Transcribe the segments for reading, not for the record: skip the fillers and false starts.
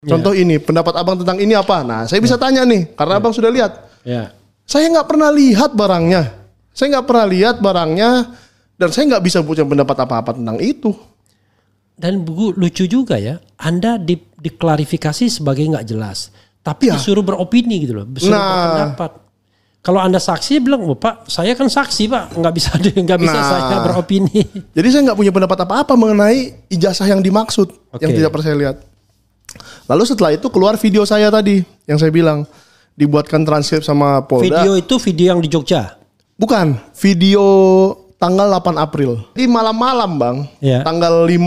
Contoh ini, pendapat abang tentang ini apa? Nah, saya bisa tanya nih, karena abang sudah lihat. Saya nggak pernah lihat barangnya. Dan saya nggak bisa punya pendapat apa-apa tentang itu. Dan lucu juga ya, Anda diklarifikasi sebagai nggak jelas, tapi disuruh beropini gitu loh, disuruh berpendapat. Kalau Anda saksi bilang, oh, Pak, saya kan saksi Pak, nggak bisa saya beropini. Jadi saya nggak punya pendapat apa-apa mengenai ijazah yang dimaksud, yang tidak pernah saya lihat. Lalu setelah itu keluar video saya tadi, yang saya bilang dibuatkan transkrip sama Polda. Video itu video yang di Jogja? Bukan, video tanggal 8 April. Di malam-malam Bang, tanggal 5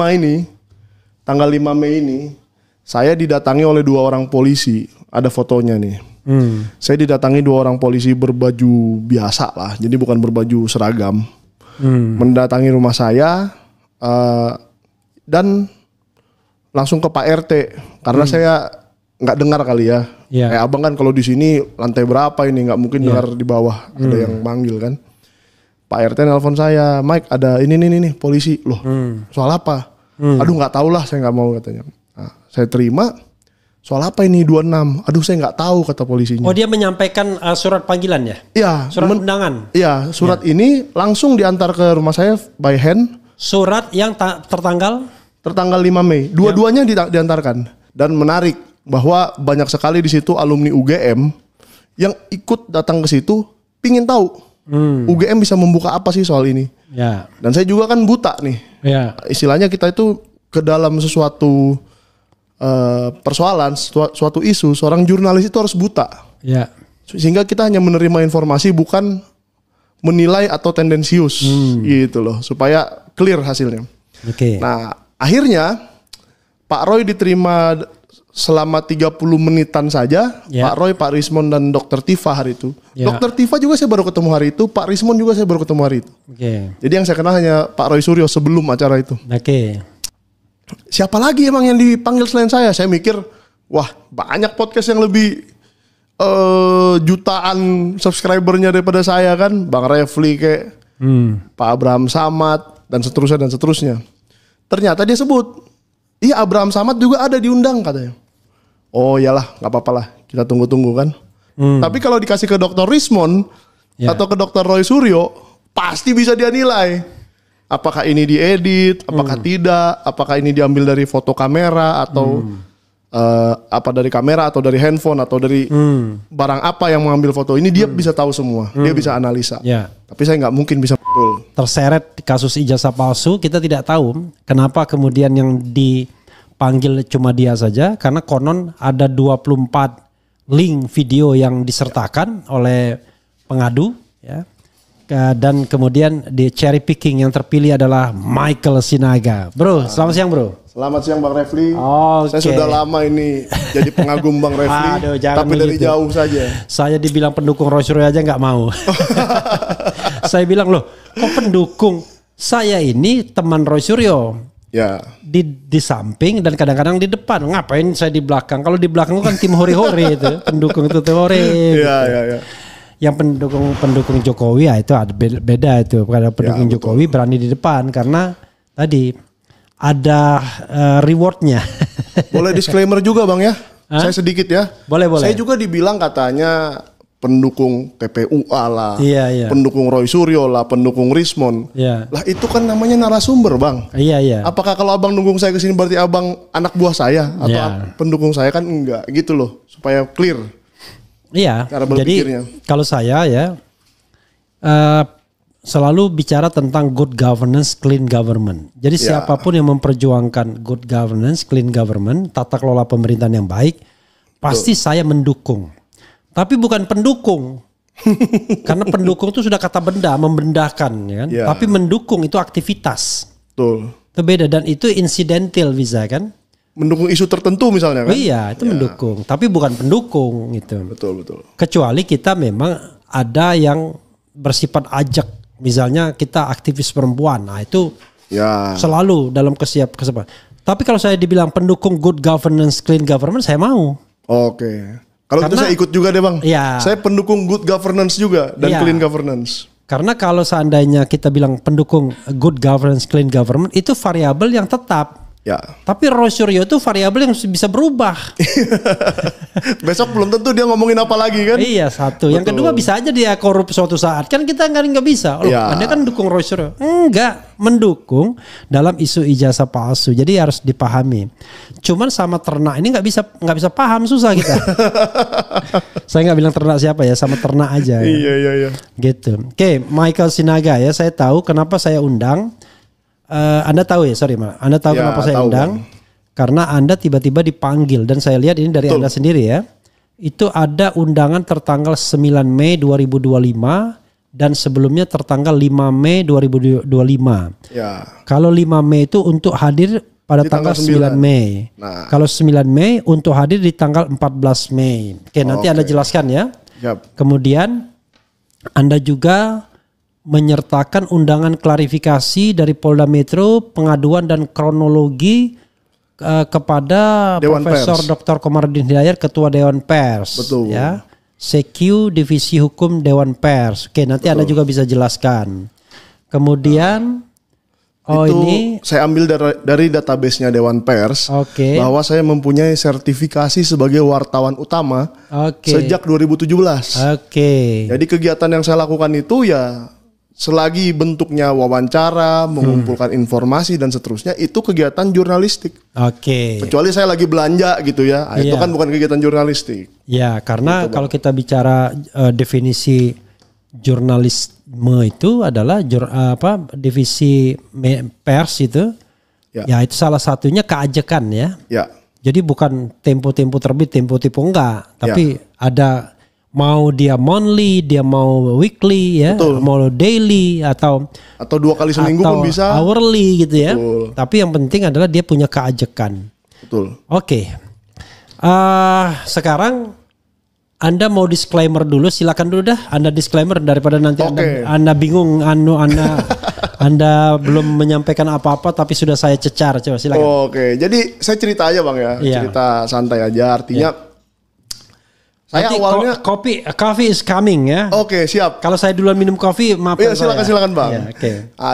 Mei ini, saya didatangi oleh 2 orang polisi. Ada fotonya nih. Saya didatangi 2 orang polisi berbaju biasa lah, jadi bukan berbaju seragam. Mendatangi rumah saya dan langsung ke Pak RT karena saya nggak dengar kali ya. Kayak abang kan kalau di sini lantai berapa ini nggak mungkin dengar di bawah ada yang manggil kan. Pak RT nelpon saya, Mike ada ini nih polisi loh. Soal apa? Aduh nggak tahu lah, saya nggak mau katanya. Nah, saya terima. Soal apa ini 26? Aduh saya nggak tahu kata polisinya. Oh dia menyampaikan surat panggilan ya? Iya. Surat undangan? Iya surat ini langsung diantar ke rumah saya by hand. Surat yang tertanggal? Tertanggal 5 Mei. Dua-duanya diantarkan. Dan menarik bahwa banyak sekali di situ alumni UGM yang ikut datang ke situ pingin tahu UGM bisa membuka apa sih soal ini. Dan saya juga kan buta nih. Istilahnya kita itu ke dalam sesuatu persoalan, suatu isu, seorang jurnalis itu harus buta. Sehingga kita hanya menerima informasi bukan menilai atau tendensius gitu loh, supaya clear hasilnya. Nah, akhirnya Pak Roy diterima selama 30 menitan saja. Pak Roy, Pak Rismond dan Dr. Tifa hari itu. Dr. Tifa juga saya baru ketemu hari itu, Pak Rismond juga saya baru ketemu hari itu. Jadi yang saya kenal hanya Pak Roy Suryo sebelum acara itu. Siapa lagi emang yang dipanggil selain saya? Saya mikir, wah banyak podcast yang lebih jutaan subscribernya daripada saya kan. Bang Refli kayak Pak Abraham Samad dan seterusnya. Ternyata dia sebut, iya Abraham Samad juga ada diundang katanya. Oh iyalah gak apa-apa lah, kita tunggu-tunggu kan. Tapi kalau dikasih ke Dr. Rismond atau ke Dr. Roy Suryo, pasti bisa dia nilai. Apakah ini diedit, apakah tidak, apakah ini diambil dari foto kamera atau apa dari kamera atau dari handphone atau dari barang apa yang mengambil foto ini, dia bisa tahu semua, dia bisa analisa. Tapi saya nggak mungkin bisa betul. Terseret kasus ijazah palsu, kita tidak tahu kenapa kemudian yang dipanggil cuma dia saja, karena konon ada 24 link video yang disertakan oleh pengadu ya. Dan kemudian di cherry picking yang terpilih adalah Michael Sinaga. Bro, selamat siang bro. Selamat siang Bang Refli. Saya sudah lama ini jadi pengagum Bang Refli. Tapi dari jauh saja. Saya dibilang pendukung Roy Suryo aja nggak mau. Saya bilang loh, kok pendukung? Saya ini teman Roy Suryo. Di samping dan kadang-kadang di depan. Ngapain saya di belakang? Kalau di belakang kan tim hore-hore itu, pendukung itu tim hore. Yang pendukung Jokowi ya itu ada beda itu. Pada pendukung Jokowi berani di depan karena tadi ada rewardnya. Boleh disclaimer juga Bang ya? Saya sedikit ya. Boleh. Saya juga dibilang katanya pendukung TPUA lah, pendukung Roy Suryo lah, pendukung Rismond. Lah itu kan namanya narasumber Bang. Apakah kalau abang nunggu saya kesini berarti abang anak buah saya atau pendukung saya? Kan enggak gitu loh, supaya clear. Jadi kalau saya ya selalu bicara tentang good governance, clean government. Jadi siapapun yang memperjuangkan good governance, clean government, tata kelola pemerintahan yang baik, pasti saya mendukung. Tapi bukan pendukung. Karena pendukung itu sudah kata benda, membendakan ya kan. Tapi mendukung itu aktivitas. Itu beda dan itu incidental bisa kan. Mendukung isu tertentu misalnya kan? Iya, itu mendukung. Tapi bukan pendukung gitu. Betul. Kecuali kita memang ada yang bersifat ajak. Misalnya kita aktivis perempuan. Nah itu selalu dalam kesempatan. Tapi kalau saya dibilang pendukung good governance, clean government, saya mau. Kalau itu saya ikut juga deh Bang. Saya pendukung good governance juga dan clean governance. Karena kalau seandainya kita bilang pendukung good governance, clean government, itu variabel yang tetap. Ya. Tapi Roy Suryo itu variabel yang bisa berubah. Besok belum tentu dia ngomongin apa lagi kan? Iya, satu. Yang kedua bisa aja dia korup suatu saat. Kan kita nggak bisa. Loh, Anda kan dukung Roy Suryo. Enggak, mendukung dalam isu ijazah palsu. Jadi harus dipahami. Cuman sama ternak ini nggak bisa paham, susah kita. Saya nggak bilang ternak siapa ya, sama ternak aja. Iya. Gitu. Oke, Michael Sinaga ya, saya tahu kenapa saya undang. Anda tahu ya, sorry Ma. Anda tahu kenapa saya undang? Bang. Karena Anda tiba-tiba dipanggil dan saya lihat ini dari Anda sendiri ya. Itu ada undangan tertanggal 9 Mei 2025 dan sebelumnya tertanggal 5 Mei 2025. Ya. Kalau 5 Mei itu untuk hadir pada tanggal 9 Mei. Nah. Kalau 9 Mei untuk hadir di tanggal 14 Mei. Oke, nanti Anda jelaskan ya. Yep. Kemudian Anda juga menyertakan undangan klarifikasi dari Polda Metro, pengaduan dan kronologi kepada Dewan Profesor Dr. Komarudin Hidayat, Ketua Dewan Pers. Betul. Ya, CQ Divisi Hukum Dewan Pers. Oke, nanti Anda juga bisa jelaskan. Kemudian, ini saya ambil dari database-nya Dewan Pers, bahwa saya mempunyai sertifikasi sebagai wartawan utama sejak 2017. Jadi kegiatan yang saya lakukan itu ya selagi bentuknya wawancara, mengumpulkan informasi dan seterusnya, itu kegiatan jurnalistik. Kecuali saya lagi belanja gitu ya, itu kan bukan kegiatan jurnalistik. Ya, karena gitu, kalau kita bicara definisi jurnalisme itu adalah divisi pers itu, ya itu salah satunya keajekan ya. Jadi bukan tempo-tempo terbit, tempo-tempo enggak, tapi ada. Mau dia monthly, dia mau weekly ya, mau daily atau 2 kali seminggu pun bisa. Hourly gitu ya. Tapi yang penting adalah dia punya keajekan. Betul. Sekarang Anda mau disclaimer dulu, silakan dulu dah. Anda disclaimer daripada nanti Anda bingung, Anda belum menyampaikan apa-apa tapi sudah saya cecar. Coba silakan. Jadi saya cerita aja Bang ya, cerita santai aja. Artinya saya awalnya coffee is coming ya. Siap. Kalau saya duluan minum kopi, maaf. Silakan Bang.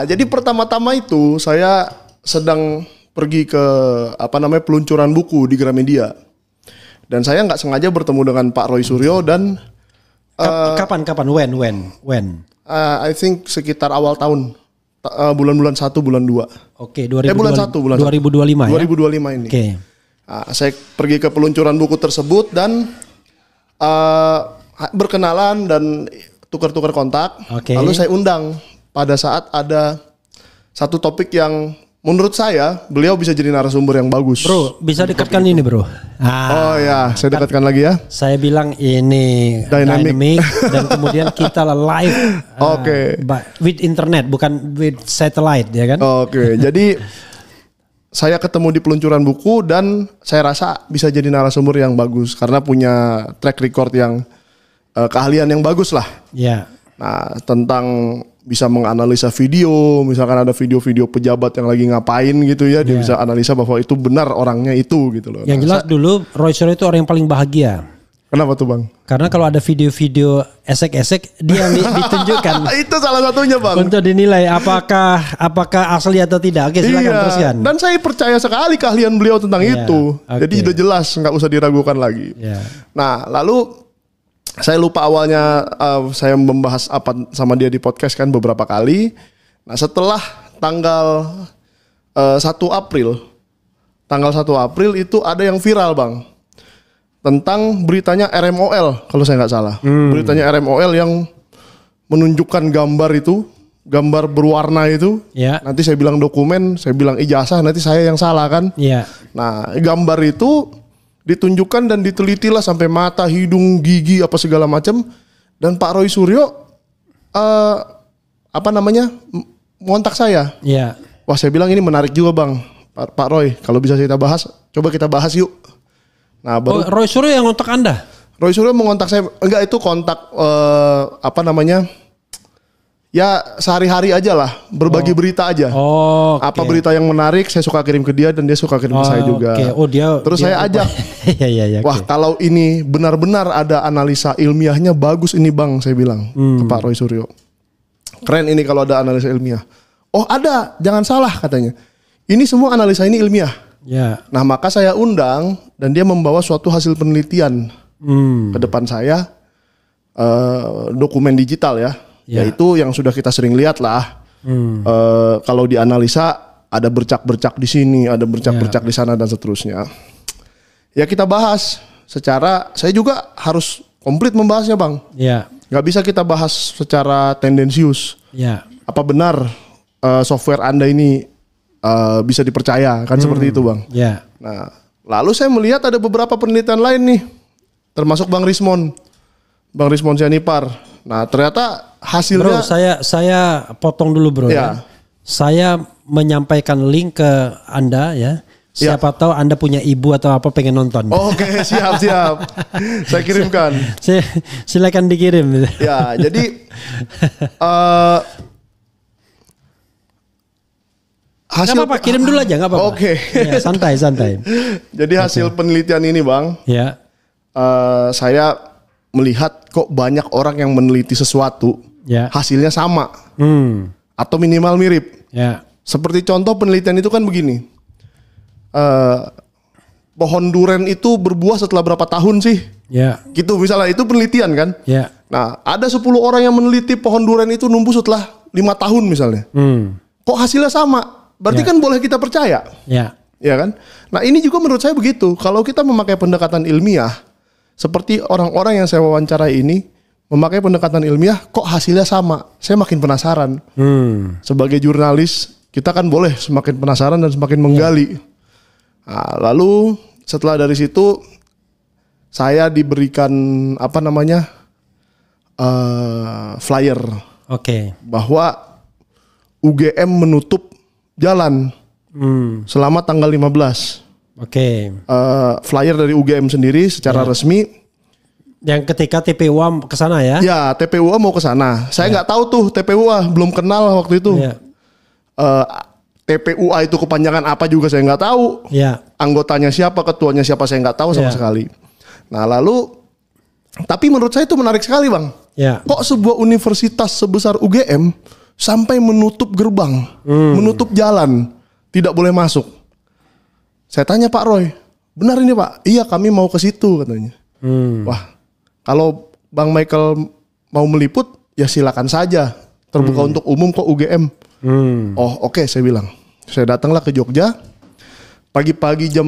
Jadi pertama-tama itu saya sedang pergi ke peluncuran buku di Gramedia. Dan saya nggak sengaja bertemu dengan Pak Roy Suryo dan kapan? When? I think sekitar awal tahun. Bulan 1, bulan 2. Bulan 1, bulan 2025 ya. 2025 ini. Saya pergi ke peluncuran buku tersebut dan berkenalan dan tukar-tukar kontak. Lalu saya undang pada saat ada satu topik yang menurut saya beliau bisa jadi narasumber yang bagus. Bro, bisa dekatkan ini bro. Saya dekatkan lagi ya. Saya bilang ini dynamic dan kemudian kita live. With internet, bukan with satellite ya kan? Jadi saya ketemu di peluncuran buku dan saya rasa bisa jadi narasumber yang bagus karena punya track record yang keahlian yang bagus lah. Nah, tentang bisa menganalisa video, misalkan ada video-video pejabat yang lagi ngapain gitu ya, dia bisa analisa bahwa itu benar orangnya itu gitu loh. Yang jelas dulu Roy Suryo itu orang yang paling bahagia. Kenapa tuh Bang? Karena kalau ada video-video esek-esek dia yang ditunjukkan. Itu salah satunya Bang. Untuk dinilai apakah asli atau tidak. Silakan teruskan. Dan saya percaya sekali keahlian beliau tentang itu. Jadi udah jelas, nggak usah diragukan lagi. Nah, lalu saya lupa awalnya saya membahas apa sama dia di podcast kan beberapa kali. Nah, setelah tanggal 1 April itu ada yang viral Bang. Tentang beritanya RMOL kalau saya nggak salah. Beritanya RMOL yang menunjukkan gambar berwarna itu. Nanti saya bilang dokumen, saya bilang ijazah, nanti saya yang salah kan. Nah, gambar itu ditunjukkan dan ditelitilah sampai mata, hidung, gigi apa segala macam. Dan Pak Roy Suryo ngontak saya. Wah, saya bilang ini menarik juga Bang. Pak Roy, kalau bisa kita bahas, coba kita bahas yuk. Nah, Roy Suryo yang ngontak Anda? Roy Suryo mengontak saya, enggak itu kontak ya sehari-hari aja lah, berbagi berita aja. Apa berita yang menarik saya suka kirim ke dia dan dia suka kirim ke saya juga. Terus saya ajak, wah kalau ini benar-benar ada analisa ilmiahnya bagus ini Bang, saya bilang ke Pak Roy Suryo. Keren ini kalau ada analisa ilmiah. Oh ada, jangan salah katanya. ini semua analisa ini ilmiah. Ya. Nah, maka saya undang dan dia membawa suatu hasil penelitian ke depan saya, dokumen digital ya, yaitu yang sudah kita sering lihat lah. Kalau dianalisa ada bercak-bercak di sini, ada bercak-bercak di sana dan seterusnya. Ya kita bahas secara, saya juga harus komplit membahasnya Bang. Ya. Gak bisa kita bahas secara tendensius. Ya. Apa benar software Anda ini bisa dipercaya kan seperti itu Bang. Ya. Nah, lalu saya melihat ada beberapa penelitian lain nih, termasuk Bang Rismon Sianipar. Nah, ternyata hasilnya. Bro, saya potong dulu bro. Ya. Saya menyampaikan link ke Anda ya. Siapa tahu Anda punya ibu atau apa pengen nonton. Oke, siap. Saya kirimkan. Silakan dikirim. Ya, jadi hasil nggak apa-apa, kirim dulu aja, nggak apa-apa. Oke. Ya, santai. Jadi hasil penelitian ini Bang, ya, saya melihat kok banyak orang yang meneliti sesuatu, hasilnya sama, atau minimal mirip. Ya. Seperti contoh penelitian itu kan begini, pohon duren itu berbuah setelah berapa tahun sih? Ya. Gitu misalnya, itu penelitian kan? Ya. Nah, ada 10 orang yang meneliti pohon duren itu numbuh setelah 5 tahun misalnya. Kok hasilnya sama? Berarti kan boleh kita percaya. Ya kan? Nah, ini juga menurut saya begitu. Kalau kita memakai pendekatan ilmiah, seperti orang-orang yang saya wawancarai ini memakai pendekatan ilmiah, kok hasilnya sama? Saya makin penasaran. Sebagai jurnalis, kita kan boleh semakin penasaran dan semakin menggali. Nah, lalu setelah dari situ saya diberikan flyer. Bahwa UGM menutup jalan selama tanggal 15. Flyer dari UGM sendiri secara resmi. Yang ketika TPUA ke sana ya? Ya, TPUA mau ke sana. Saya nggak tahu tuh TPUA, belum kenal waktu itu. TPUA itu kepanjangan apa juga saya nggak tahu. Anggotanya siapa, ketuanya siapa saya nggak tahu sama sekali. Nah, lalu tapi menurut saya itu menarik sekali Bang. Kok sebuah universitas sebesar UGM sampai menutup gerbang, menutup jalan, tidak boleh masuk. Saya tanya Pak Roy, benar ini Pak? Iya, kami mau ke situ katanya. Wah, kalau Bang Michael mau meliput, ya silakan saja. Terbuka untuk umum kok UGM. Oh oke, saya bilang. Saya datanglah ke Jogja. Pagi-pagi jam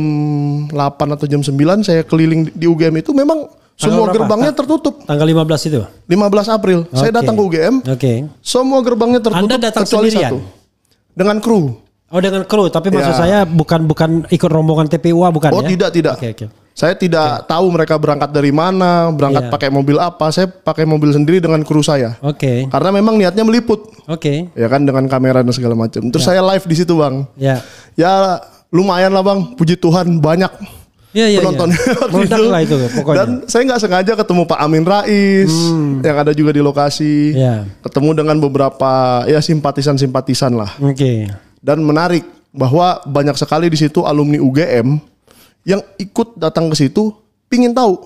8 atau jam 9 saya keliling di UGM itu memang semua gerbangnya tertutup. Tanggal 15 itu? 15 April. Saya datang ke UGM. Semua gerbangnya tertutup. Anda datang kecuali sendirian? Satu. Dengan kru. Oh, dengan kru, tapi maksud saya bukan ikut rombongan TPUA bukan ya? Oh, tidak. Saya tidak tahu mereka berangkat dari mana, berangkat pakai mobil apa. Saya pakai mobil sendiri dengan kru saya. Karena memang niatnya meliput. Ya kan, dengan kamera dan segala macam. Terus saya live di situ Bang. Ya lumayan lah Bang, puji Tuhan banyak penontonnya. Lah itu pokoknya. Dan saya nggak sengaja ketemu Pak Amin Rais yang ada juga di lokasi. Ketemu dengan beberapa ya simpatisan lah. Dan menarik bahwa banyak sekali di situ alumni UGM yang ikut datang ke situ, pingin tahu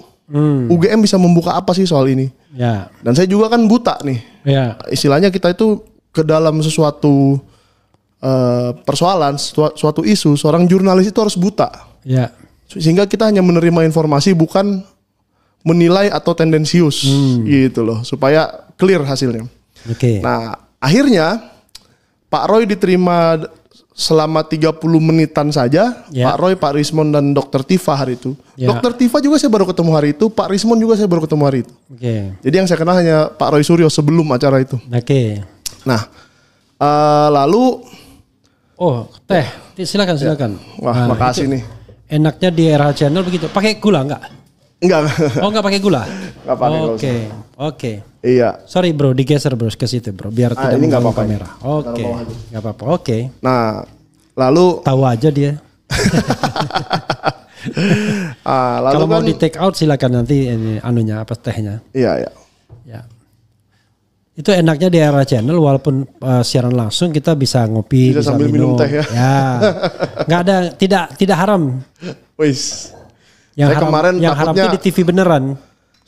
UGM bisa membuka apa sih soal ini. Dan saya juga kan buta nih. Istilahnya kita itu ke dalam sesuatu persoalan, suatu isu, seorang jurnalis itu harus buta. Sehingga kita hanya menerima informasi, bukan menilai atau tendensius gitu loh, supaya clear hasilnya. Nah, akhirnya Pak Roy diterima selama 30 menitan saja. Pak Roy, Pak Rismon dan Dr. Tifa hari itu. Dr. Tifa juga saya baru ketemu hari itu, Pak Rismon juga saya baru ketemu hari itu. Jadi yang saya kenal hanya Pak Roy Suryo sebelum acara itu. Nah, lalu teh, silakan. Wah, makasih nih. Enaknya di RH Channel begitu. Pakai gula enggak? Enggak. Oh, enggak pakai gula? Enggak pakai. Oke. Iya. Sorry bro, digeser bro ke situ bro, biar tidak mengganggu kamera. Enggak apa-apa. Nah, lalu tahu aja dia. Lalu kalau mau di take out silakan nanti ini tehnya. Iya. Itu enaknya di RH Channel, walaupun siaran langsung kita bisa ngopi, bisa sambil minum teh ya. Nggak ada, tidak haram. Wis. Yang haram itu di TV beneran.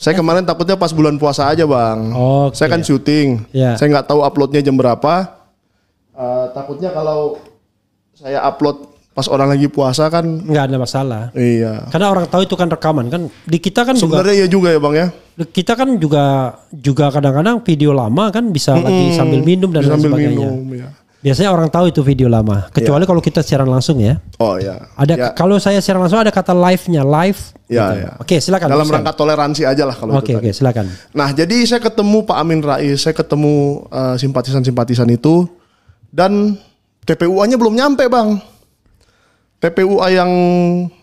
Saya kemarin takutnya pas bulan puasa aja Bang. Saya kan syuting. Saya nggak tahu uploadnya jam berapa. Takutnya kalau saya upload pas orang lagi puasa kan nggak ada masalah. Iya. Karena orang tahu itu kan rekaman kan. Di kita kan sebenarnya juga ya Bang ya. Kita kan juga kadang-kadang video lama kan bisa lagi sambil minum dan lain sebagainya. Ya. Biasanya orang tahu itu video lama. Kecuali kalau kita siaran langsung ya. Oh ya. Ada kalau saya siaran langsung ada kata live-nya live. Ya, gitu. ya. Oke silakan. Dalam rangka toleransi aja lah kalau itu. Oke silakan. Nah jadi saya ketemu Pak Amin Rais, saya ketemu simpatisan-simpatisan itu dan TPUA-nya belum nyampe Bang. TPUA yang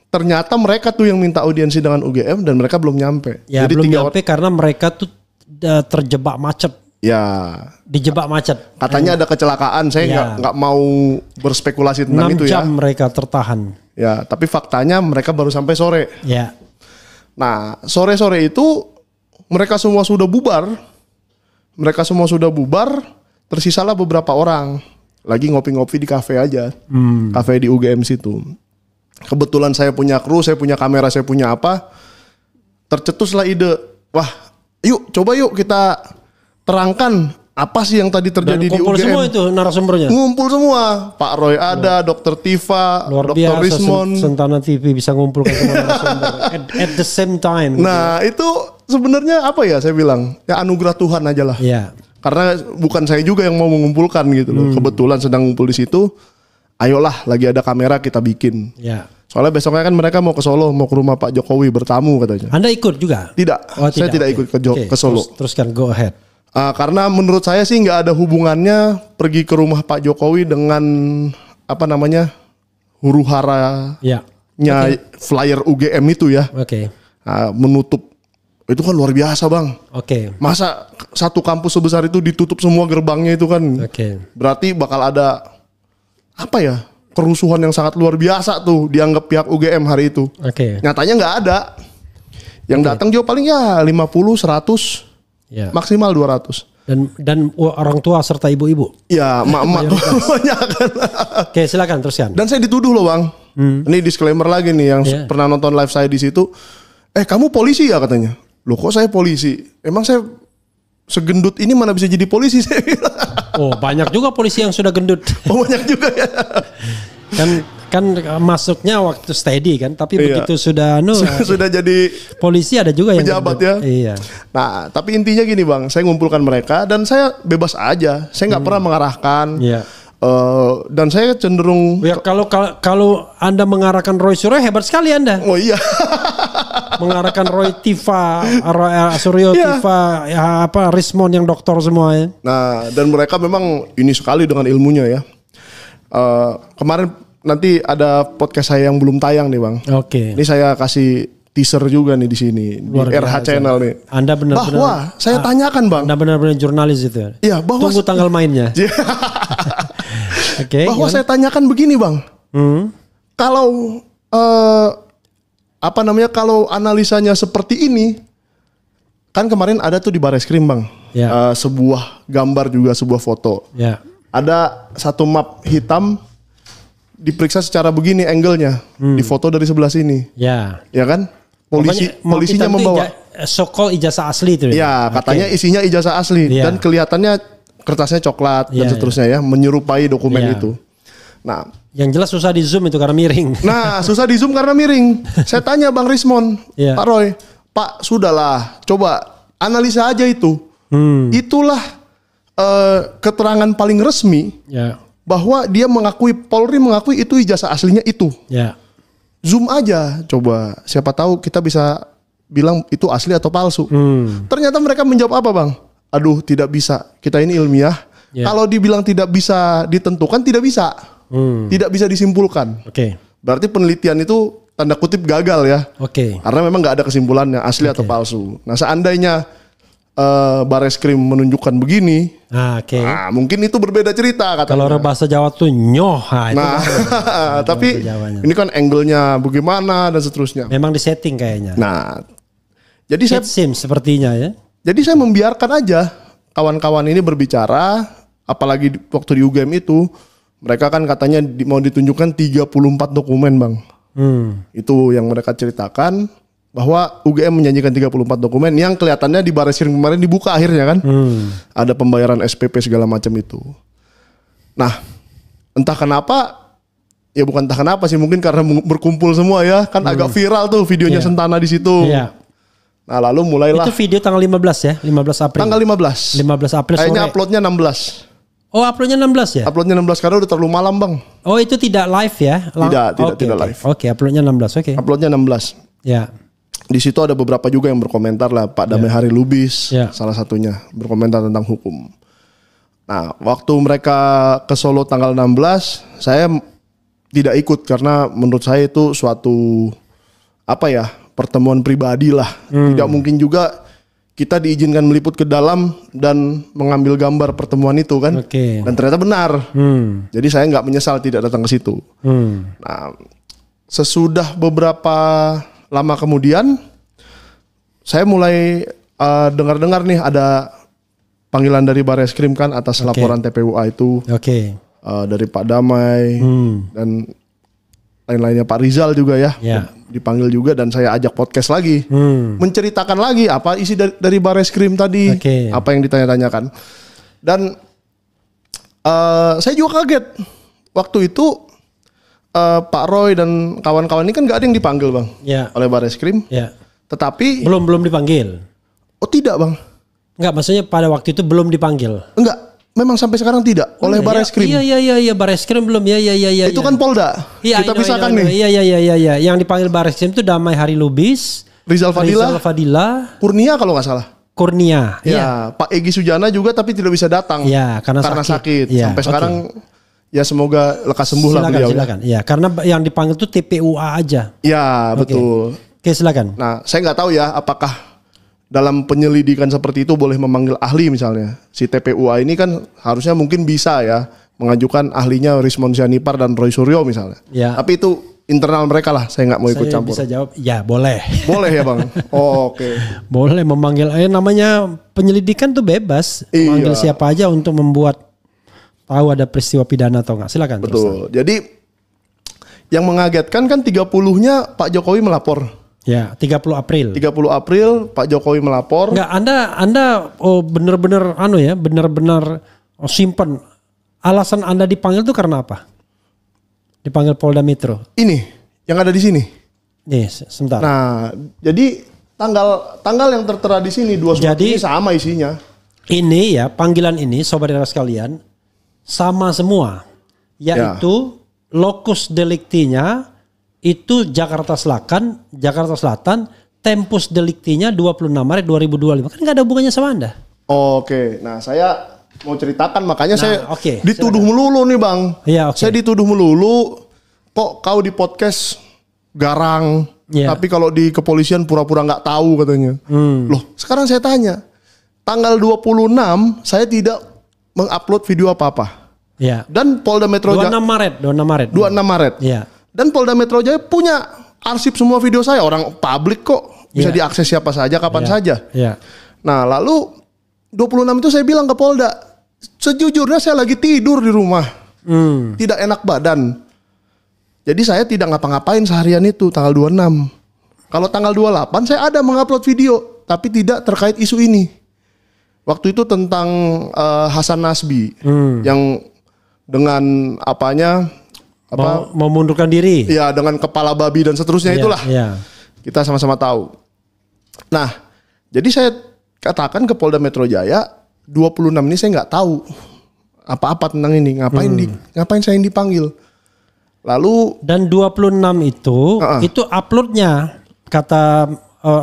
ternyata mereka tuh yang minta audiensi dengan UGM dan mereka belum nyampe. Ya jadi belum nyampe karena mereka tuh terjebak macet. Ya. Dijebak macet. Katanya ada kecelakaan. Saya nggak mau berspekulasi tentang itu ya. 6 jam mereka tertahan. Ya, tapi faktanya mereka baru sampai sore. Ya. Nah, sore-sore itu mereka semua sudah bubar. Tersisalah beberapa orang. Lagi ngopi-ngopi di kafe aja. Kafe di UGM situ. Kebetulan saya punya kru, saya punya kamera, saya punya apa. Tercetuslah ide. Wah, coba yuk kita terangkan apa sih yang tadi terjadi di UGM. Ngumpul semua itu narasumbernya. Ngumpul semua. Pak Roy ada, Dr. Tifa, Dr. Rismon. Sentana TV bisa ngumpulkan semua narasumber at the same time. Nah, itu sebenarnya apa ya saya bilang? Ya anugerah Tuhan aja lah. Iya. Karena bukan saya juga yang mau mengumpulkan gitu loh. Kebetulan sedang ngumpul di situ. Ayolah, lagi ada kamera kita bikin. Ya. Soalnya besoknya kan mereka mau ke Solo, mau ke rumah Pak Jokowi bertamu katanya. Anda ikut juga? Tidak. Saya tidak ikut ke Solo. Teruskan, go ahead. Karena menurut saya sih nggak ada hubungannya pergi ke rumah Pak Jokowi dengan apa namanya huru-hara flyer UGM itu ya. Oke. Menutup itu kan luar biasa Bang. Oke. Masa satu kampus sebesar itu ditutup semua gerbangnya itu kan. Oke. Berarti bakal ada apa ya kerusuhan yang sangat luar biasa tuh dianggap pihak UGM hari itu. Oke. Nyatanya nggak ada. Yang datang juga paling ya 50, 100, maksimal 200. Dan orang tua serta ibu-ibu. Ya, emak-emak banyak kan. Oke, silakan teruskan. Dan saya dituduh loh Bang. Ini disclaimer lagi nih yang pernah nonton live saya di situ. Kamu polisi ya katanya. Loh kok saya polisi? Emang saya segendut ini mana bisa jadi polisi saya bilang. Oh banyak juga polisi yang sudah gendut. Oh banyak juga ya. Kan masuknya waktu steady kan. Tapi begitu sudah sudah jadi polisi ada juga yang pejabat ya. Iya. Nah tapi intinya gini Bang. Saya ngumpulkan mereka dan saya bebas aja. Saya nggak pernah mengarahkan. Iya. Dan saya cenderung ya kalau Anda mengarahkan Roy Suryo hebat sekali Anda. Oh iya. Mengarahkan Roy Tifa, Suryo Tifa, Rismon yang doktor semua ya. Nah, dan mereka memang ini sekali dengan ilmunya ya. Kemarin nanti ada podcast saya yang belum tayang nih, Bang. Oke. Ini saya kasih teaser juga nih di sini di RH Channel nih. Anda benar-benar bahwa saya tanyakan, Bang. Anda benar-benar jurnalis itu. Iya, bahwa tunggu tanggal mainnya. Bahwa saya tanyakan begini, Bang. Kalau kalau analisanya seperti ini, kan kemarin ada tuh di Bareskrim Bang, sebuah gambar juga sebuah foto, ada satu map hitam diperiksa secara begini angle-nya, di foto dari sebelah sini, ya kan? Polisinya membawa sokol ijazah asli itu. Ya, katanya isinya ijazah asli dan kelihatannya kertasnya coklat dan seterusnya ya, menyerupai dokumen itu. Nah, yang jelas susah di zoom itu karena miring. Nah, susah di zoom karena miring. Saya tanya Bang Rismon, Pak Roy, Pak sudahlah, coba analisa aja itu. Itulah keterangan paling resmi bahwa dia mengakui, Polri mengakui itu ijazah aslinya itu. Zoom aja, coba. Siapa tahu kita bisa bilang itu asli atau palsu. Ternyata mereka menjawab apa Bang? Aduh, tidak bisa. Kita ini ilmiah. Kalau dibilang tidak bisa ditentukan, tidak bisa. Tidak bisa disimpulkan. Berarti penelitian itu tanda kutip gagal ya. Karena memang nggak ada kesimpulannya asli atau palsu. Nah seandainya Bareskrim menunjukkan begini, mungkin itu berbeda cerita katanya. Kalau orang bahasa Jawa tuh nyoh. Tapi ini kan angle-nya bagaimana dan seterusnya. Memang disetting kayaknya. Nah, jadi sepertinya ya. Jadi saya membiarkan aja kawan-kawan ini berbicara, apalagi waktu di UGM itu. Mereka kan katanya mau ditunjukkan 34 dokumen Bang. Itu yang mereka ceritakan bahwa UGM menjanjikan 34 dokumen yang kelihatannya di Bareskrim kemarin dibuka akhirnya kan. Ada pembayaran SPP segala macam itu. Nah, entah kenapa Ya bukan entah kenapa sih, mungkin karena berkumpul semua ya, kan agak viral tuh videonya Sentana di situ. Nah lalu mulailah. Itu video tanggal 15 ya, 15 April. Tanggal 15. 15 April sore. Kayaknya uploadnya 16. Oh uploadnya 16 ya? Uploadnya 16 karena udah terlalu malam bang. Oh itu tidak live ya? Tidak live. Oke, uploadnya 16, oke. Uploadnya 16. Ya. Di situ ada beberapa juga yang berkomentar lah, Pak Damai Hari Lubis, salah satunya berkomentar tentang hukum. Nah, waktu mereka ke Solo tanggal 16, saya tidak ikut karena menurut saya itu suatu pertemuan pribadi lah. Tidak mungkin juga kita diizinkan meliput ke dalam dan mengambil gambar pertemuan itu kan. Dan ternyata benar. Jadi saya nggak menyesal tidak datang ke situ. Nah, sesudah beberapa lama kemudian saya mulai dengar-dengar nih ada panggilan dari Bareskrim kan atas laporan TPUA itu. Dari Pak Damai dan lain-lainnya, Pak Rizal juga ya dipanggil juga, dan saya ajak podcast lagi menceritakan lagi apa isi dari Bareskrim tadi, apa yang ditanya-tanyakan. Dan saya juga kaget waktu itu Pak Roy dan kawan-kawan ini kan gak ada yang dipanggil bang oleh Bareskrim, tetapi belum dipanggil. Oh tidak bang? Enggak, maksudnya pada waktu itu belum dipanggil. Enggak. Memang sampai sekarang tidak oleh Bareskrim. Iya Bareskrim belum ya. Itu kan Polda. Kita pisahkan nih. Iya. Yang dipanggil Bareskrim itu Damai Hari Lubis, Rizal Fadila, Kurnia kalau nggak salah. Kurnia. Ya, Pak Egy Sujana juga tapi tidak bisa datang. Iya, karena sakit. Sampai sekarang ya semoga lekas sembuh lah beliau. Silakan. Ya, karena yang dipanggil itu TPUA aja. Ya, betul. Oke, silakan. Nah, saya nggak tahu ya apakah dalam penyelidikan seperti itu boleh memanggil ahli misalnya. Si TPUA ini kan harusnya mungkin bisa ya mengajukan ahlinya Rismond Sianipar dan Roy Suryo misalnya. Tapi itu internal mereka lah, saya nggak mau ikut campur. Saya bisa jawab, ya boleh. Boleh ya bang? Oke. Boleh memanggil, namanya penyelidikan tuh bebas. Memanggil siapa aja untuk membuat tahu ada peristiwa pidana atau enggak. Silakan. Betul. Jadi yang mengagetkan kan 30-nya Pak Jokowi melapor. Ya, 30 April. 30 April Pak Jokowi melapor. Enggak, Anda benar-benar simpen. Alasan Anda dipanggil itu karena apa? Dipanggil Polda Metro. Ini yang ada di sini. Nih, sebentar. Nah, jadi tanggal yang tertera di sini dua surat ini sama isinya. Ini ya, panggilan ini saudara sekalian sama semua. Yaitu lokus deliktinya itu Jakarta Selatan, tempus deliktinya 26 Maret 2025. Kan gak ada hubungannya sama Anda. Oke, nah saya mau ceritakan makanya saya dituduh melulu nih bang. Saya dituduh melulu, kok kau di podcast garang, tapi kalau di kepolisian pura-pura gak tahu katanya. Loh sekarang saya tanya, tanggal 26 saya tidak mengupload video apa-apa. Dan Polda Metro Jaya 26 Maret. Dan Polda Metro Jaya punya arsip semua video saya, orang publik kok, bisa diakses siapa saja kapan saja. Nah, lalu 26 itu saya bilang ke Polda, sejujurnya saya lagi tidur di rumah. Tidak enak badan. Jadi saya tidak ngapa-ngapain seharian itu tanggal 26. Kalau tanggal 28 saya ada mengupload video, tapi tidak terkait isu ini. Waktu itu tentang Hasan Nasbi yang dengan mau mundurkan diri. Ya, dengan kepala babi dan seterusnya itulah. Kita sama-sama tahu. Nah, jadi saya katakan ke Polda Metro Jaya, 26 ini saya nggak tahu apa-apa tentang ini. Ngapain saya yang dipanggil? Lalu dan 26 itu uploadnya kata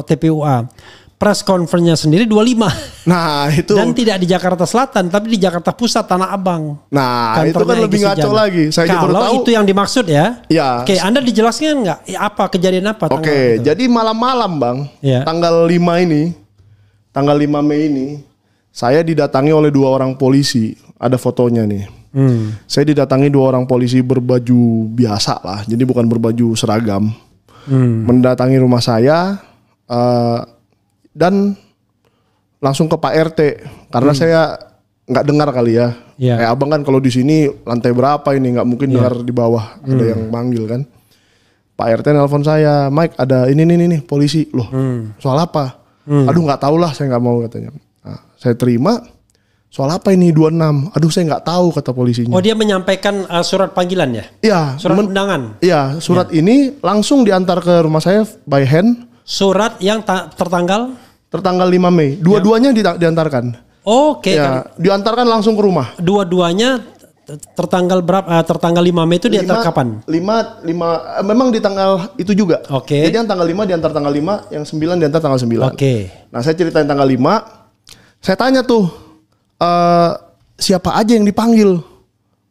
TPUA. Press conference-nya sendiri 25. Nah itu. Dan tidak di Jakarta Selatan, tapi di Jakarta Pusat, Tanah Abang. Nah itu kan lebih ngaco lagi. Saya kalau tahu, itu yang dimaksud ya. Oke, Anda dijelaskan nggak? Apa kejadian apa? Oke, jadi malam-malam bang, tanggal 5 Mei ini, saya didatangi oleh 2 orang polisi. Ada fotonya nih. Saya didatangi 2 orang polisi berbaju biasa lah, jadi bukan berbaju seragam. Mendatangi rumah saya. Dan langsung ke Pak RT karena saya nggak dengar kali ya. Abang kan kalau di sini lantai berapa ini nggak mungkin dengar di bawah ada yang manggil kan. Pak RT nelpon saya, Mike ada ini polisi loh. Soal apa? Aduh nggak tahu lah, saya nggak mau katanya. Nah, saya terima. Soal apa ini 26? Aduh saya nggak tahu kata polisinya. Oh dia menyampaikan surat panggilan ya? Iya. Surat undangan? Iya surat ini langsung diantar ke rumah saya by hand. Surat yang tertanggal? Tertanggal 5 Mei. Dua-duanya diantarkan. Oke. Ya, diantarkan langsung ke rumah. Dua-duanya tertanggal berapa? Tertanggal 5 Mei itu diantar kapan? 5 memang di tanggal itu juga. Oke. Jadi yang tanggal 5 diantar tanggal 5, yang 9 diantar tanggal 9. Oke. Nah, saya ceritain tanggal 5. Saya tanya tuh siapa aja yang dipanggil?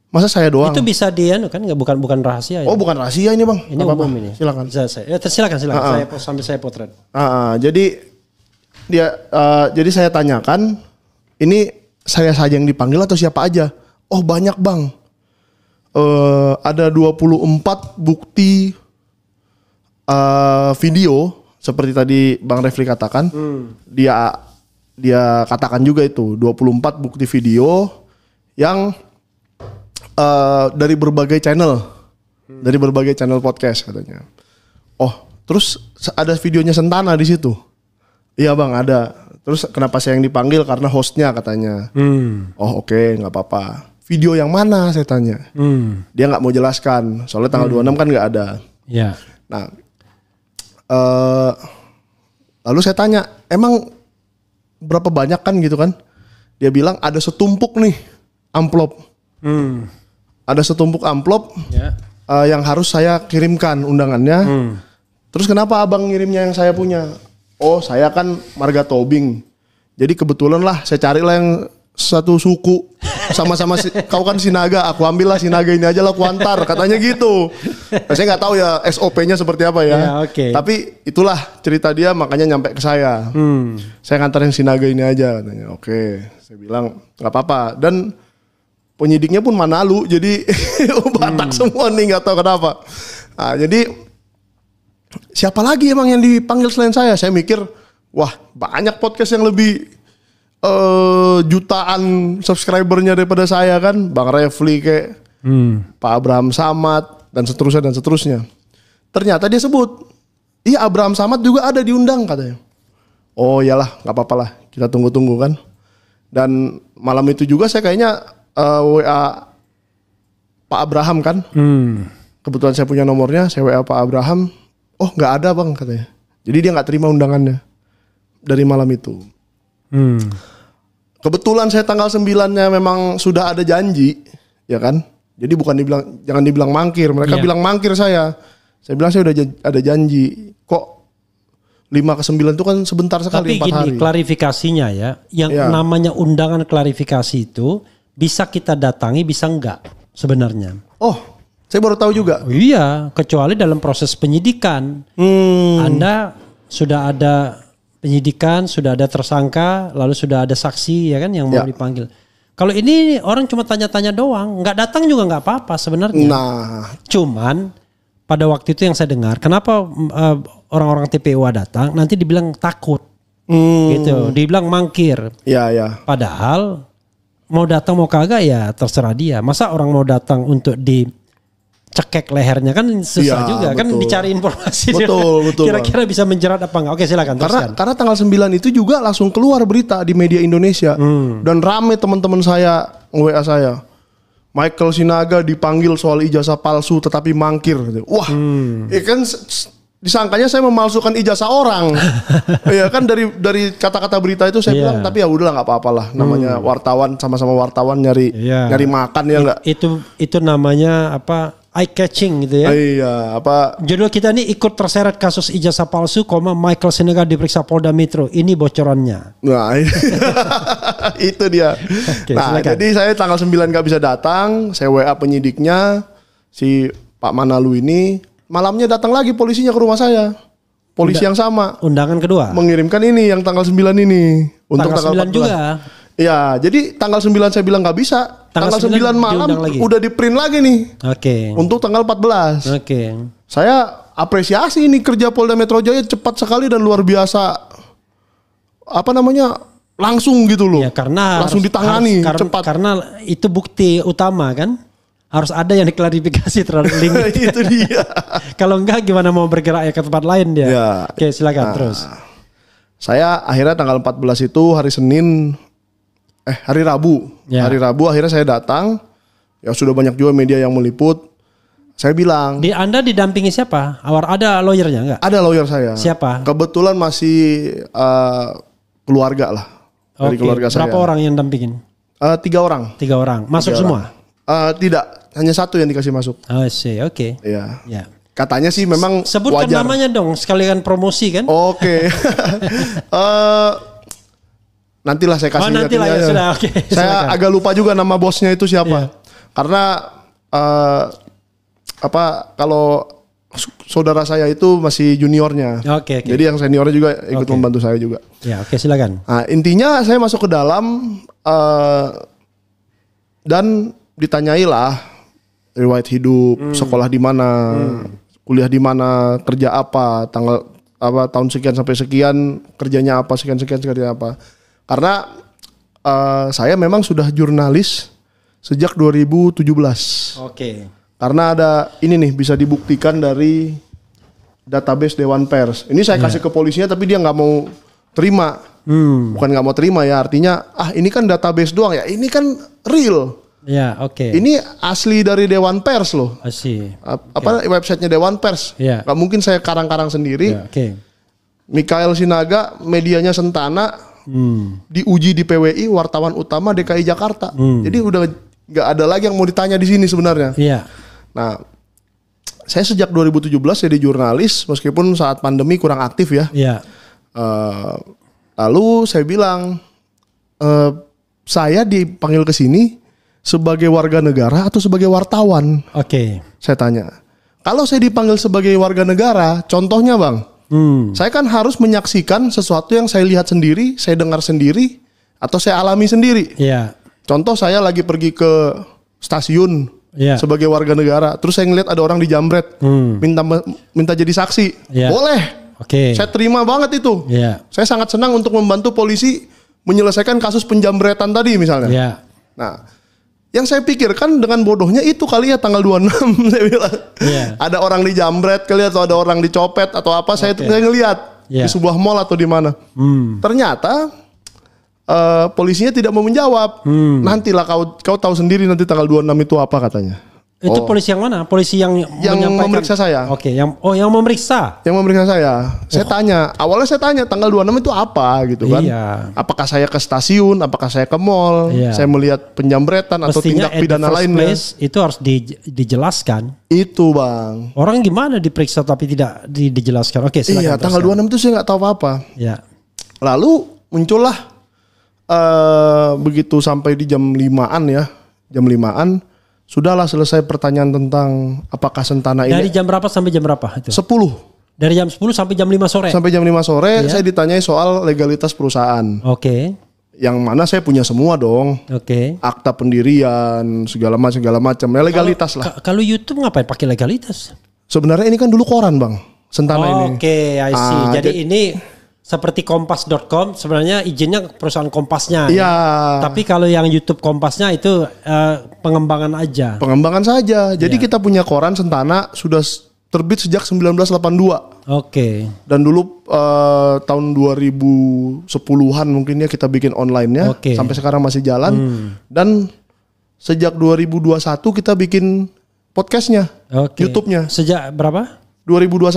Masa saya doang? Itu bisa kan bukan rahasia ya? Oh, bukan rahasia ini, Bang. Ini umum ini. Silakan. Silakan. Sambil saya potret. Jadi jadi saya tanyakan, ini saya saja yang dipanggil atau siapa aja? Oh, banyak, Bang. Ada 24 bukti video seperti tadi Bang Refli katakan. Dia katakan juga itu 24 bukti video yang dari berbagai channel, dari berbagai channel podcast katanya. Oh, terus ada videonya Sentana di situ. Iya Bang, ada. Terus kenapa saya yang dipanggil? Karena hostnya katanya. Oh oke, nggak apa-apa. Video yang mana saya tanya. Dia nggak mau jelaskan. Soalnya tanggal 26 kan nggak ada. Ya. Nah, lalu saya tanya, emang berapa banyak kan gitu kan? Dia bilang ada setumpuk nih amplop. Ada setumpuk amplop yang harus saya kirimkan undangannya. Terus kenapa abang ngirimnya yang saya punya? Oh saya kan marga Tobing. Jadi kebetulan lah saya carilah yang satu suku. Sama-sama kau kan Sinaga, aku ambillah Sinaga ini aja lah aku antar. Katanya gitu. Nah, saya nggak tahu ya SOP-nya seperti apa ya. Tapi itulah cerita dia makanya nyampe ke saya. Saya ngantarin Sinaga ini aja katanya. Oke, saya bilang nggak apa-apa. Dan penyidiknya pun Manalu, jadi Batak semua nih nggak tahu kenapa. Nah, jadi siapa lagi emang yang dipanggil selain saya? Saya mikir, wah banyak podcast yang lebih jutaan subscribernya daripada saya kan, Bang Refli kayak Pak Abraham Samad dan seterusnya. Ternyata dia sebut, iya Abraham Samad juga ada diundang katanya. Oh iyalah, nggak apa-apa lah, kita tunggu-tunggu kan. Dan malam itu juga saya kayaknya WA Pak Abraham kan. Kebetulan saya punya nomornya, saya WA Pak Abraham. Oh nggak ada Bang katanya. Jadi dia nggak terima undangannya dari malam itu. Kebetulan saya tanggal 9-nya memang sudah ada janji, ya kan. Jadi bukan jangan dibilang mangkir. Mereka bilang mangkir saya. Saya bilang saya udah ada janji. Kok 5 ke 9 itu kan sebentar sekali. Tapi gini, klarifikasinya ya. Yang namanya undangan klarifikasi itu bisa kita datangi, bisa enggak sebenarnya. Oh, saya baru tahu juga. Iya, kecuali dalam proses penyidikan. Anda sudah ada penyidikan, sudah ada tersangka, lalu sudah ada saksi ya kan yang mau dipanggil. Kalau ini orang cuma tanya-tanya doang, nggak datang juga nggak apa-apa sebenarnya. Nah, cuman pada waktu itu yang saya dengar, kenapa orang-orang TPUA datang, nanti dibilang takut, gitu, dibilang mangkir. Iya. Padahal mau datang mau kagak ya terserah dia. Masa orang mau datang untuk cekek lehernya kan susah juga betul. Kan dicari informasi betul kira-kira bisa menjerat apa enggak. Oke silakan teruskan. Karena tanggal 9 itu juga langsung keluar berita di media Indonesia dan rame teman-teman saya WA saya, Michael Sinaga dipanggil soal ijazah palsu tetapi mangkir. Wah kan disangkanya saya memalsukan ijazah orang. Ya kan dari kata-kata berita itu saya bilang tapi ya udahlah nggak apa-apa lah, namanya wartawan, sama-sama wartawan nyari makan ya enggak. Itu namanya apa? Eye catching gitu ya. Iya, apa? Judul kita ini ikut terseret kasus ijazah palsu, Michael Sinaga diperiksa Polda Metro. Ini bocorannya. Nah, itu dia. Oke, nah, silakan. Jadi saya tanggal 9 nggak bisa datang. Saya WA penyidiknya si Pak Manalu ini. Malamnya datang lagi polisinya ke rumah saya. Polisi yang sama. Undangan kedua. Mengirimkan ini yang tanggal 9 ini. Untuk tanggal 9 juga. Ya, jadi tanggal 9 saya bilang nggak bisa. Tanggal 9 malam udah di print lagi nih. Oke. Untuk tanggal 14. Oke. Saya apresiasi ini kerja Polda Metro Jaya cepat sekali dan luar biasa. Apa namanya? Langsung gitu loh. Ya, karena langsung ditangani cepat. Karena itu bukti utama kan. Harus ada yang diklarifikasi terhadap link. Itu dia. Kalau enggak gimana mau bergerak ke tempat lain dia. Ya. Oke, silakan terus. Saya akhirnya tanggal 14 itu hari Senin hari Rabu. Ya. Hari Rabu akhirnya saya datang. Ya sudah banyak juga media yang meliput. Saya bilang. Anda didampingi siapa? Ada lawyernya enggak? Ada lawyer saya. Siapa? Kebetulan masih keluarga lah. Dari keluarga saya. Berapa orang yang dampingin? 3 orang. 3 orang. Masuk semua? Tidak. Hanya 1 yang dikasih masuk. Oh sih, oke. Iya. Ya. Katanya sih memang sebutkan wajar. namanya dong, sekalian promosi kan? Oke. Nantilah saya kasih. Nantilah ya sudah. Oke. Saya agak lupa juga nama bosnya itu siapa. Karena kalau saudara saya itu masih juniornya. Oke. Jadi yang seniornya juga ikut membantu saya juga. Ya, oke, silakan. Nah, intinya saya masuk ke dalam dan ditanyailah riwayat hidup, sekolah di mana, kuliah di mana, kerja apa, tahun sekian sampai sekian, kerjanya apa, sekian kerja apa. Karena saya memang sudah jurnalis sejak 2017. Oke. Karena ada ini nih bisa dibuktikan dari database Dewan Pers. Ini saya kasih ke polisinya tapi dia nggak mau terima. Bukan nggak mau terima ya, artinya ini kan database doang ya. Ini kan real. Ya, oke. Ini asli dari Dewan Pers loh. Asli. Websitenya Dewan Pers. Nggak mungkin saya karang-karang sendiri. Ya, oke. Mikael Sinaga, medianya Sentana, diuji di PWI, wartawan utama DKI Jakarta. Jadi udah nggak ada lagi yang mau ditanya di sini sebenarnya. Iya. Nah, saya sejak 2017 jadi jurnalis, meskipun saat pandemi kurang aktif ya. Iya. Lalu saya bilang, saya dipanggil ke sini sebagai warga negara atau sebagai wartawan? Oke. Saya tanya. Kalau saya dipanggil sebagai warga negara, contohnya bang, saya kan harus menyaksikan sesuatu yang saya lihat sendiri, saya dengar sendiri, atau saya alami sendiri. Iya. Contoh saya lagi pergi ke stasiun sebagai warga negara, terus saya ngeliat ada orang dijambret, minta jadi saksi, boleh. Oke. Saya terima banget itu. Saya sangat senang untuk membantu polisi menyelesaikan kasus penjambretan tadi misalnya. Nah, yang saya pikirkan dengan bodohnya itu kali ya tanggal 26 saya bilang. Ada orang dijambret kali atau ada orang dicopet atau apa, saya ngelihat di sebuah mall atau di mana. Ternyata polisinya tidak mau menjawab. Nantilah kau tahu sendiri nanti tanggal 26 itu apa katanya. Itu polisi yang mana? Polisi yang memeriksa saya. Oke, yang memeriksa. Yang memeriksa saya. Saya tanya, awalnya saya tanya tanggal 26 itu apa gitu kan. Apakah saya ke stasiun, apakah saya ke mall, saya melihat penjambretan atau tindak pidana lainnya. Itu harus dijelaskan. Itu bang. Orang gimana diperiksa tapi tidak dijelaskan. Oke, silakan. Iya, tanggal 26 itu saya nggak tahu apa-apa. Iya. Lalu muncullah begitu sampai di jam 5-an ya. Jam 5-an. Sudahlah selesai pertanyaan tentang apakah Sentana ini. Dari jam berapa sampai jam berapa itu? 10. Dari jam 10 sampai jam 5 sore? Sampai jam 5 sore saya ditanyai soal legalitas perusahaan. Oke. Yang mana saya punya semua dong. Oke. Akta pendirian, segala macam. Ya legalitas lah. Kalau YouTube ngapain pakai legalitas? Sebenarnya ini kan dulu koran bang. Sentana ini. Oke, I see. Jadi ini seperti kompas.com sebenarnya izinnya perusahaan Kompasnya. Iya. Tapi kalau yang YouTube Kompasnya itu pengembangan aja. Pengembangan saja. Jadi kita punya koran Sentana sudah terbit sejak 1982. Oke. Dan dulu tahun 2010-an mungkin ya kita bikin online-nya. Sampai sekarang masih jalan. Dan sejak 2021 kita bikin podcastnya. YouTube-nya. Sejak berapa? 2021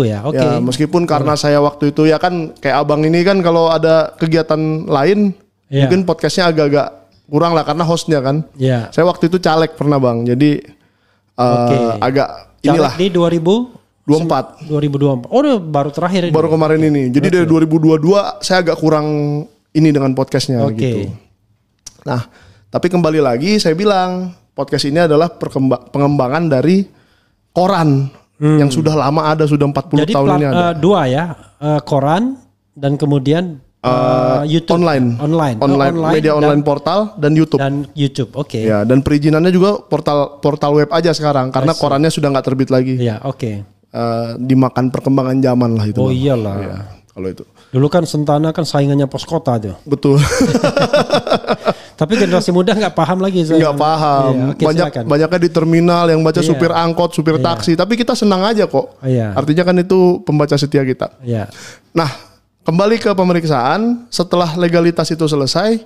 ya, oke. Ya, meskipun karena saya waktu itu ya kan kayak abang ini kan kalau ada kegiatan lain mungkin podcastnya agak-agak kurang lah karena hostnya kan. Saya waktu itu caleg pernah bang, jadi agak caleg inilah. Di 2024. Oh baru terakhir ini. Baru kemarin ini. Jadi dari 2022 saya agak kurang ini dengan podcastnya gitu. Nah, tapi kembali lagi saya bilang podcast ini adalah pengembangan dari koran yang sudah lama ada, sudah 40 jadi, tahun ini ada. Dua ya, koran dan kemudian YouTube online, media online portal dan YouTube. Oke. Ya, dan perizinannya juga portal web aja sekarang karena korannya sudah nggak terbit lagi. Ya, oke. Dimakan perkembangan zaman lah itu. Oh iyalah. Ya, kalau itu. Dulu kan Sentana kan saingannya Pos Kota tuh. Betul. Tapi generasi muda nggak paham lagi. Nggak paham. Banyaknya di terminal yang baca supir angkot, supir taksi. Tapi kita senang aja kok. Artinya kan itu pembaca setia kita. Nah, kembali ke pemeriksaan. Setelah legalitas itu selesai,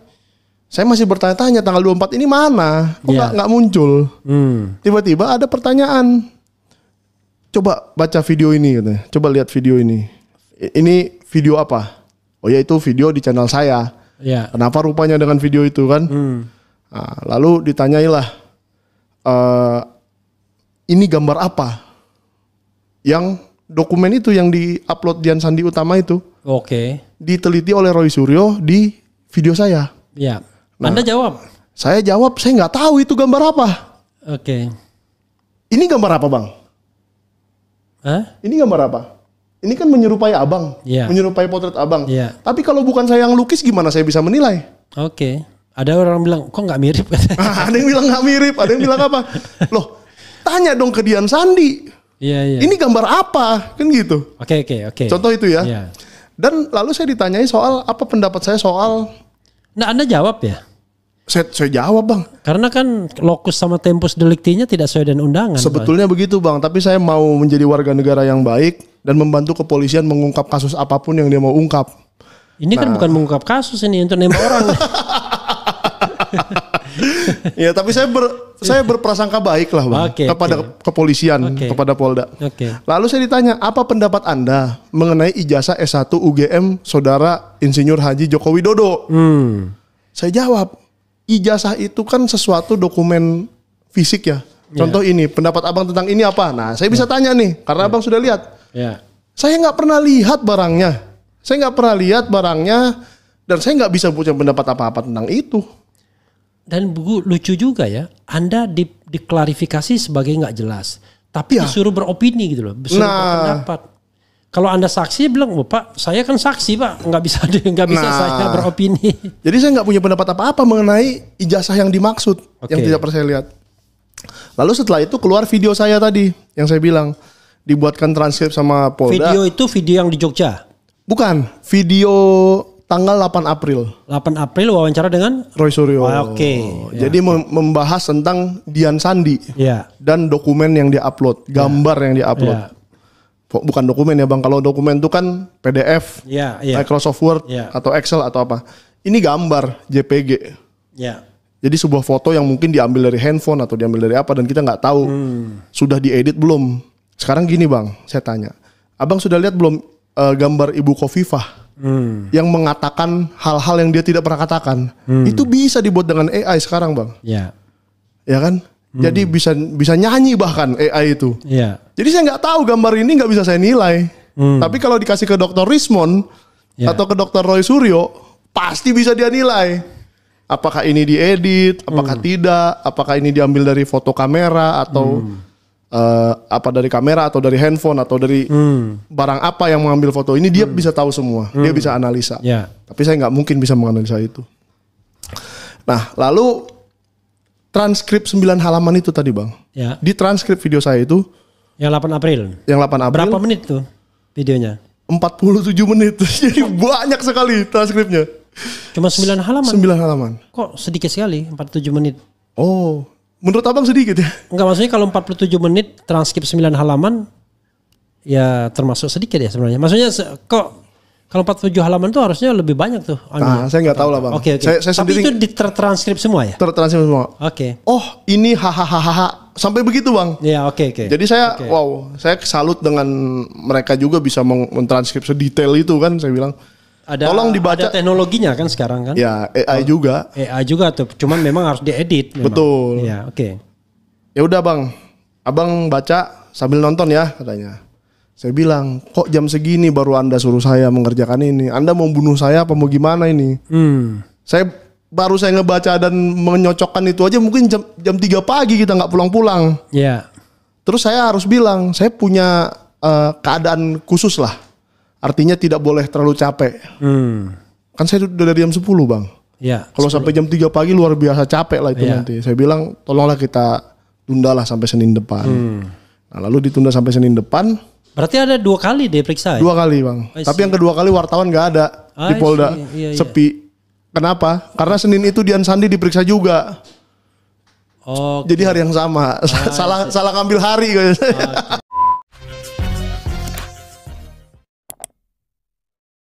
Saya masih bertanya-tanya tanggal 24 ini mana? Kok nggak muncul? Tiba-tiba ada pertanyaan. Coba baca video ini katanya. Coba lihat video ini. Ini video apa? Oh ya itu video di channel saya. Ya. Kenapa rupanya dengan video itu kan? Nah, lalu ditanyailah. Ini gambar apa? Yang dokumen itu yang di-upload Dian Sandi Utama itu. Oke. Diteliti oleh Roy Suryo di video saya. Ya. Anda jawab? Saya jawab, saya nggak tahu itu gambar apa. Oke. Ini gambar apa bang? Hah? Ini gambar apa? Ini kan menyerupai abang, menyerupai potret abang. Tapi kalau bukan saya yang lukis, gimana saya bisa menilai? Oke. Ada orang bilang, kok nggak mirip? Ada yang bilang nggak mirip, ada yang bilang apa? Loh, tanya dong ke Dian Sandi. Iya. Ini gambar apa? Kan gitu. Oke. Contoh itu ya. Dan lalu saya ditanyai soal apa pendapat saya soal. Nah, Anda jawab ya? Saya jawab bang. Karena kan lokus sama tempus deliktinya tidak sesuai dengan undangan. Sebetulnya begitu bang. Tapi saya mau menjadi warga negara yang baik dan membantu kepolisian mengungkap kasus apapun yang dia mau ungkap. Ini kan bukan mengungkap kasus ini untuk nembak orang. Ya tapi saya berprasangka baik lah bang kepada kepolisian, kepada Polda. Lalu saya ditanya apa pendapat Anda mengenai ijazah S1 UGM Saudara Insinyur Haji Joko Widodo? Saya jawab, ijazah itu kan sesuatu dokumen fisik ya. Contoh ini, pendapat abang tentang ini apa? Nah saya bisa tanya nih, karena abang sudah lihat. Saya nggak pernah lihat barangnya. Dan saya nggak bisa punya pendapat apa-apa tentang itu. Dan lucu juga ya, Anda diklarifikasi sebagai nggak jelas, tapi disuruh beropini gitu loh, disuruh berpendapat. Kalau Anda saksi bilang, oh, Pak, saya kan saksi Pak, nggak bisa saya beropini. Jadi saya nggak punya pendapat apa-apa mengenai ijazah yang dimaksud, yang tidak pernah saya lihat. Lalu setelah itu keluar video saya tadi, yang saya bilang dibuatkan transkrip sama Polda. Video itu video yang di Jogja? Bukan, video tanggal 8 April. 8 April wawancara dengan Roy Suryo. Jadi membahas tentang Dian Sandi dan dokumen yang diupload, gambar yang diupload. Bukan dokumen ya bang, kalau dokumen itu kan PDF, Microsoft Word atau Excel atau apa. Ini gambar JPG. Jadi sebuah foto yang mungkin diambil dari handphone atau diambil dari apa dan kita nggak tahu sudah diedit belum. Sekarang gini bang, saya tanya, abang sudah lihat belum gambar Ibu Khofifah? Yang mengatakan hal-hal yang dia tidak pernah katakan, itu bisa dibuat dengan AI sekarang bang. Ya kan? Jadi bisa nyanyi bahkan AI itu. Jadi saya nggak tahu gambar ini nggak bisa saya nilai. Tapi kalau dikasih ke Dr. Rismond atau ke Dr. Roy Suryo, pasti bisa dia nilai. Apakah ini diedit, apakah tidak, apakah ini diambil dari foto kamera atau apa dari kamera atau dari handphone atau dari barang apa yang mengambil foto ini, dia bisa tahu semua, dia bisa analisa. Tapi saya nggak mungkin bisa menganalisa itu. Nah lalu transkrip 9 halaman itu tadi bang, di transkrip video saya itu yang 8 April. Yang 8 April. Berapa menit tuh videonya? 47 menit. Jadi banyak sekali transkripnya. Cuma 9 halaman? 9 halaman. Kok sedikit sekali 47 menit? Oh, menurut abang sedikit ya? Enggak, maksudnya kalau 47 menit transkrip 9 halaman ya termasuk sedikit ya sebenarnya. Maksudnya kok kalau 47 halaman tuh harusnya lebih banyak tuh. Nah, saya nggak tahu lah bang. Oke. Saya Tapi sendiri, itu ditertranskrip semua ya? Tertranskrip semua. Oh, ini hahaha sampai begitu bang. Ya, oke. Jadi saya wow, saya salut dengan mereka juga bisa mentranskrip sedetail itu kan, saya bilang. Tolong dibaca. Ada teknologinya kan sekarang kan? Ya, AI juga. AI juga tuh, cuman memang harus diedit. Memang. Betul. Ya, oke. Ya udah bang, abang baca sambil nonton ya katanya. Saya bilang, kok jam segini baru Anda suruh saya mengerjakan ini? Anda mau bunuh saya apa mau gimana ini? Saya ngebaca dan menyocokkan itu aja mungkin jam 3 pagi kita nggak pulang-pulang. Terus saya harus bilang, saya punya keadaan khusus lah. Artinya tidak boleh terlalu capek. Kan saya udah dari jam 10 bang. Kalau sampai jam 3 pagi luar biasa capek lah itu nanti. Saya bilang, tolonglah kita tundalah sampai Senin depan. Nah, lalu ditunda sampai Senin depan. Berarti ada 2 kali diperiksa ya? 2 kali bang. Tapi yang kedua kali wartawan nggak ada di Polda. Sepi. Kenapa? Karena Senin itu Dian Sandi diperiksa juga. Jadi hari yang sama. Salah ngambil hari kayaknya.